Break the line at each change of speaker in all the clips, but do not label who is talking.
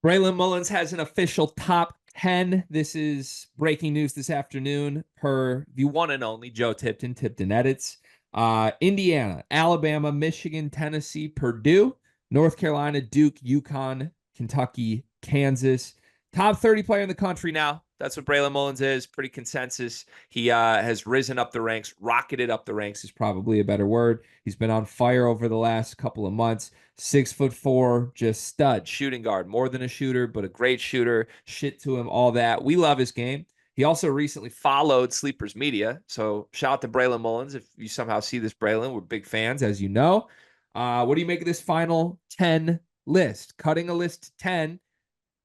Braylon Mullins has an official top 10. This is breaking news this afternoon per the one and only Joe Tipton, Tipton Edits. Indiana, Alabama, Michigan, Tennessee, Purdue, North Carolina, Duke, UConn, Kentucky, Kansas. Top 30 player in the country now. That's what Braylon Mullins is. Pretty consensus. He has risen up the ranks, rocketed up the ranks is probably a better word. He's been on fire over the last couple of months. 6'4", just stud, shooting guard, more than a shooter, but a great shooter. Shit to him, all that. We love his game. He also recently followed Sleepers Media. So shout out to Braylon Mullins. If you somehow see this, Braylon, we're big fans, as you know. What do you make of this final 10 list? Cutting a list to 10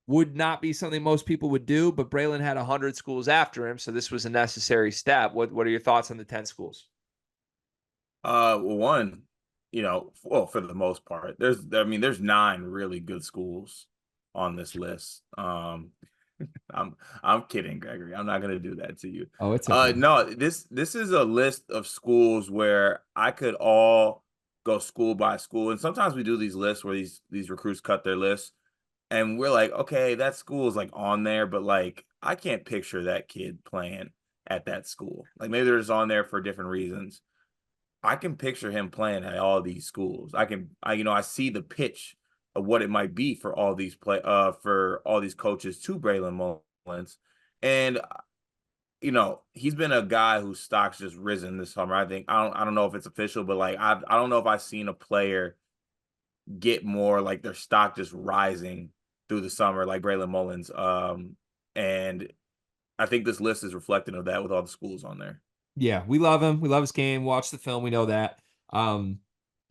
would not be something most people would do, but Braylon had 100 schools after him, so this was a necessary step. What are your thoughts on the 10 schools?
Well, one, well, for the most part, there's nine really good schools on this list. I'm kidding, Gregory. I'm not gonna do that to you.
Oh, it's okay.
No, this is a list of schools where I could all go school by school, and sometimes we do these lists where these recruits cut their lists, and we're like, okay, that school is like on there, but like I can't picture that kid playing at that school. Like maybe they're just on there for different reasons. I can picture him playing at all these schools. I see the pitch of what it might be for all these for all these coaches to Braylon Mullins. And he's been a guy whose stock's just risen this summer. I don't know if it's official, but like I don't know if I've seen a player get more like their stock just rising through the summer like Braylon Mullins. And I think this list is reflective of that with all the schools on there.
Yeah, we love him. We love his game. Watch the film. We know that.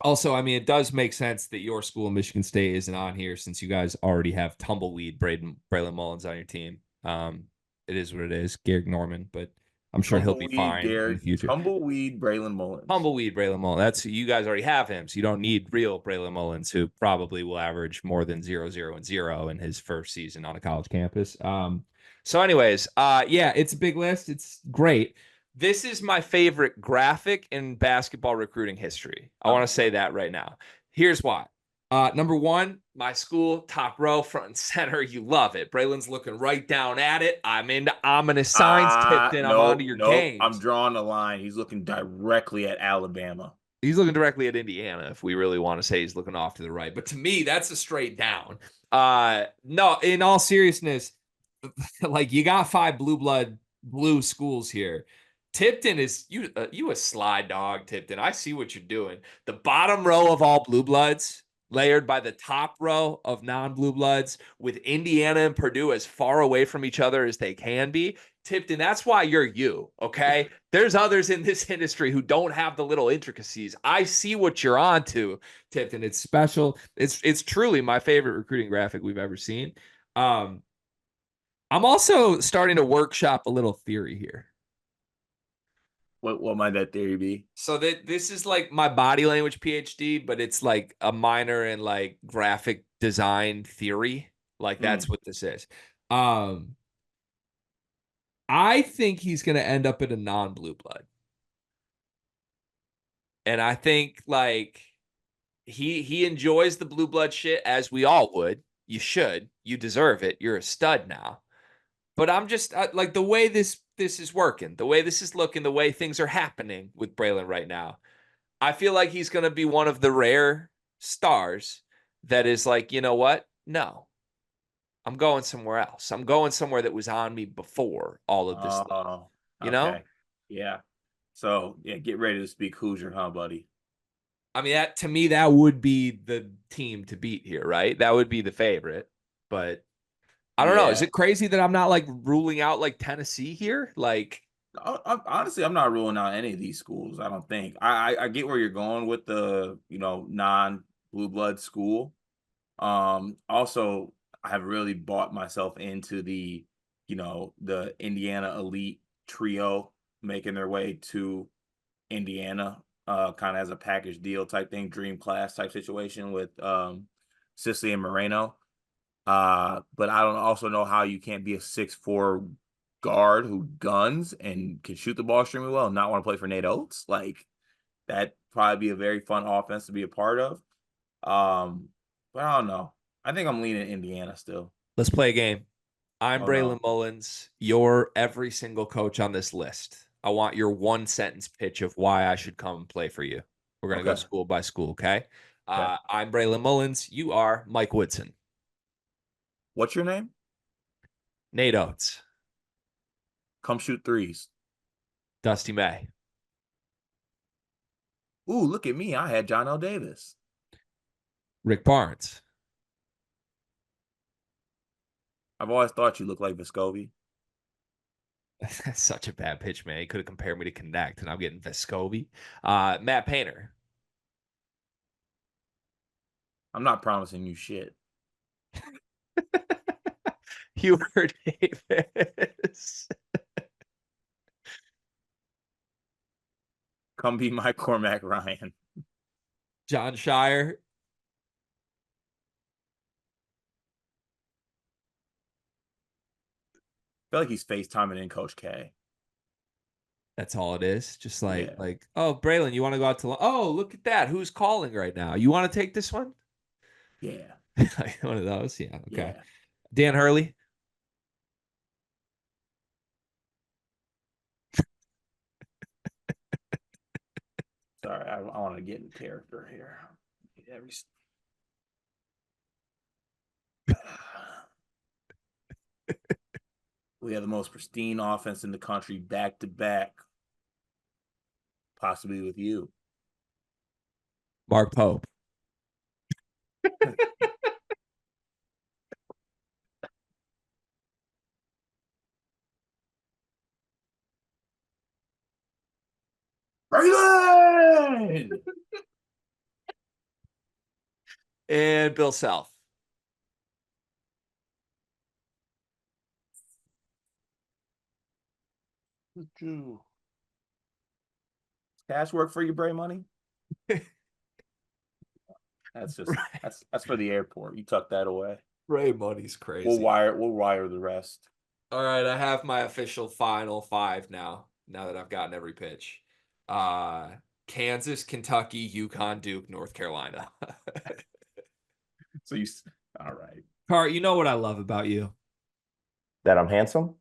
Also, I mean, it does make sense that your school, Michigan State, isn't on here since you guys already have tumbleweed Braylon Mullins on your team. It is what it is, Garrick Norman, but I'm sure he'll be fine in the future.
Tumbleweed Braylon Mullins.
Tumbleweed Braylon Mullins. That's you guys already have him, so you don't need real Braylon Mullins, who probably will average more than 0, 0, and 0 in his first season on a college campus. So, anyways, yeah, it's a big list. It's great. This is my favorite graphic in basketball recruiting history. I want to say that right now. Here's why. Number one, my school, top row, front and center. You love it. Braylon's looking right down at it. I'm into ominous signs tipped in. I'm onto
Nope,
your
nope. I'm
games.
drawing the line. He's looking directly at Alabama.
He's looking directly at Indiana, if we really want to say he's looking off to the right. But to me, that's a straight down. No, in all seriousness, like you got 5 blue schools here. Tipton is you a sly dog, Tipton. I see what you're doing. The bottom row of all blue bloods, layered by the top row of non-blue bloods, with Indiana and Purdue as far away from each other as they can be. Tipton, that's why you're you, okay? There's others in this industry who don't have the little intricacies. I see what you're on to, Tipton. It's special. It's truly my favorite recruiting graphic we've ever seen. I'm also starting to workshop a little theory here.
What might that theory be?
So that this is like my body language PhD, but it's like a minor in like graphic design theory. Like that's what this is. I think he's going to end up in a non-blue blood. And I think like he enjoys the blue blood shit as we all would. You should. You deserve it. You're a stud now. But I'm just like the way this is working, the way this is looking, the way things are happening with Braylon right now. I feel like he's going to be one of the rare stars that is like, you know what? No, I'm going somewhere else. I'm going somewhere that was on me before all of this stuff.
Oh,
You know?
okay. Yeah. So, yeah, get ready to speak Hoosier, huh, buddy?
I mean, that to me, that would be the team to beat here, right? That would be the favorite. But I don't know. Is
Yeah.
it crazy that I'm not like ruling out like Tennessee here? Like,
Honestly, I'm not ruling out any of these schools. I don't think. I get where you're going with the non blue blood school. Also, I have really bought myself into the Indiana elite trio making their way to Indiana, kind of as a package deal type thing, dream class type situation with Sicily and Moreno. But I don't also know how you can't be a 6'4" guard who guns and can shoot the ball extremely well and not want to play for Nate Oates. Like that probably be a very fun offense to be a part of. But I don't know. I think I'm leaning Indiana still.
Let's play a game. I'm
Oh
Braylon
no.
Mullins. You're every single coach on this list. I want your one sentence pitch of why I should come and play for you. We're going to go
Okay.
school by school, okay?
Okay.
I'm Braylon Mullins. You are Mike Woodson.
What's your name?
Nate Oates.
Come shoot threes.
Dusty May.
Ooh, look at me. I had John L. Davis.
Rick Barnes.
I've always thought you looked like Vescovi.
That's such a bad pitch, man. He could have compared me to Connect, and I'm getting Vescovi. Matt Painter.
I'm not promising you shit.
Hubert Davis.
Come be my Cormac Ryan.
John Shire.
I feel like he's FaceTiming in Coach K.
That's all it is. Just like,
Yeah.
oh, Braylon, you want to go out to oh, look at that. Who's calling right now? You want to take this one?
Yeah.
One of those. Yeah. Okay.
Yeah.
Dan Hurley.
Sorry, I want to get in character here. Every... We have the most pristine offense in the country back to back, possibly with you.
Mark Pope.
Braylon!
And Bill Self.
Cash work for you, Bray Money? That's just that's for the airport. You tuck that away.
Ray Money's crazy.
We'll wire the rest.
All right, I have my official final five now. Now that I've gotten every pitch. Kansas, Kentucky, UConn, Duke, North Carolina.
So you all right.
Cart, you know what I love about you?
That I'm handsome?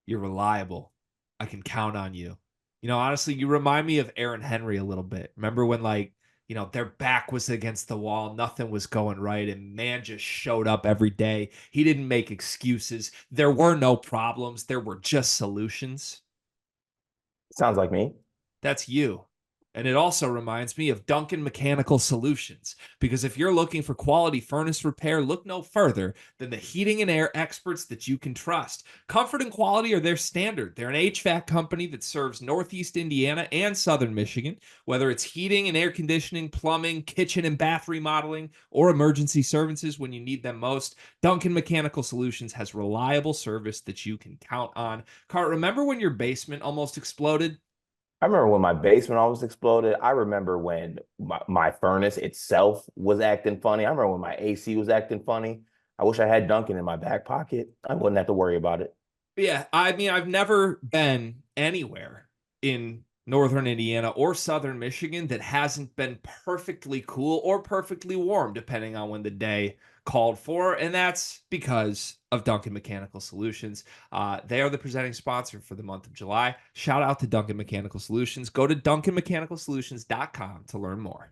You're reliable. I can count on you. You know, honestly, you remind me of Aaron Henry a little bit. Remember when, like, you know, their back was against the wall, nothing was going right, and man just showed up every day. He didn't make excuses. There were no problems. There were just solutions.
Sounds like me.
That's you. And it also reminds me of Duncan Mechanical Solutions, because if you're looking for quality furnace repair, look no further than the heating and air experts that you can trust. Comfort and quality are their standard. They're an HVAC company that serves Northeast Indiana and Southern Michigan, whether it's heating and air conditioning, plumbing, kitchen and bath remodeling, or emergency services when you need them most. Duncan Mechanical Solutions has reliable service that you can count on. Cart, remember when your basement almost exploded?
I remember when my basement almost exploded. I remember when my furnace itself was acting funny. I remember when my AC was acting funny. I wish I had Duncan in my back pocket. I wouldn't have to worry about it.
Yeah, I mean, I've never been anywhere in northern Indiana or southern Michigan that hasn't been perfectly cool or perfectly warm, depending on when the day called for. And that's because of Duncan Mechanical Solutions. They are the presenting sponsor for the month of July. Shout out to Duncan Mechanical Solutions. Go to duncanmechanicalsolutions.com to learn more.